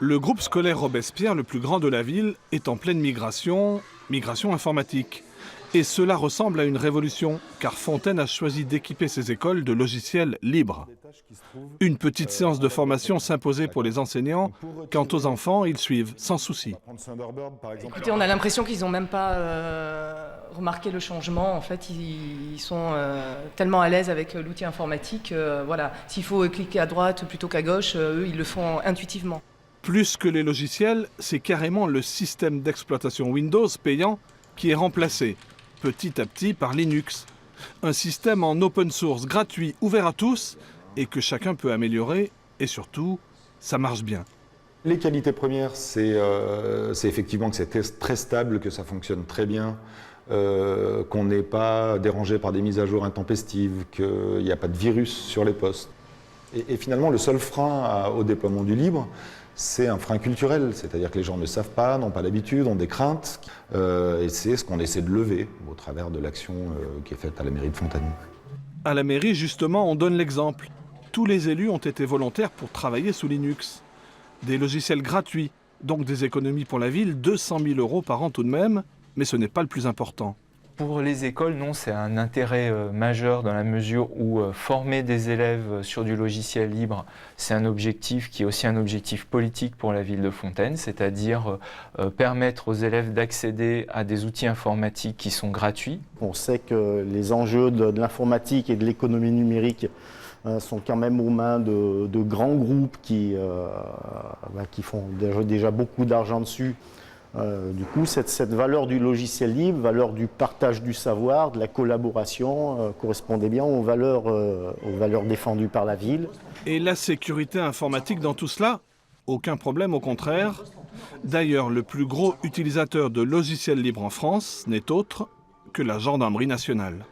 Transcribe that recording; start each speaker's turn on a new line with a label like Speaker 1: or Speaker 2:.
Speaker 1: Le groupe scolaire Robespierre, le plus grand de la ville, est en pleine migration informatique. Et cela ressemble à une révolution, car Fontaine a choisi d'équiper ses écoles de logiciels libres. Une petite séance de formation s'imposait pour les enseignants. Quant aux enfants, ils suivent sans souci.
Speaker 2: Écoutez, on a l'impression qu'ils n'ont même pas remarqué le changement. En fait, ils sont tellement à l'aise avec l'outil informatique. Voilà. S'il faut cliquer à droite plutôt qu'à gauche, eux, ils le font intuitivement.
Speaker 1: Plus que les logiciels, c'est carrément le système d'exploitation Windows payant qui est remplacé, petit à petit, par Linux. Un système en open source, gratuit, ouvert à tous, et que chacun peut améliorer, et surtout, ça marche bien.
Speaker 3: Les qualités premières, c'est effectivement que c'est très stable, que ça fonctionne très bien, qu'on n'est pas dérangé par des mises à jour intempestives, qu'il n'y a pas de virus sur les postes. Et finalement, le seul frein au déploiement du libre, c'est un frein culturel, c'est-à-dire que les gens ne savent pas, n'ont pas l'habitude, ont des craintes, et c'est ce qu'on essaie de lever au travers de l'action qui est faite à la mairie de Fontaine.
Speaker 1: À la mairie, justement, on donne l'exemple. Tous les élus ont été volontaires pour travailler sous Linux. Des logiciels gratuits, donc des économies pour la ville, 200 000 € par an tout de même, mais ce n'est pas le plus important.
Speaker 4: Pour les écoles, non, c'est un intérêt majeur dans la mesure où former des élèves sur du logiciel libre, c'est un objectif qui est aussi un objectif politique pour la ville de Fontaine, c'est-à-dire permettre aux élèves d'accéder à des outils informatiques qui sont gratuits.
Speaker 5: On sait que les enjeux de l'informatique et de l'économie numérique sont quand même aux mains de grands groupes qui font déjà beaucoup d'argent dessus. Du coup, cette valeur du logiciel libre, valeur du partage du savoir, de la collaboration, correspondait bien aux valeurs défendues par la ville.
Speaker 1: Et la sécurité informatique dans tout cela? Aucun problème, au contraire. D'ailleurs, le plus gros utilisateur de logiciels libres en France n'est autre que la Gendarmerie nationale.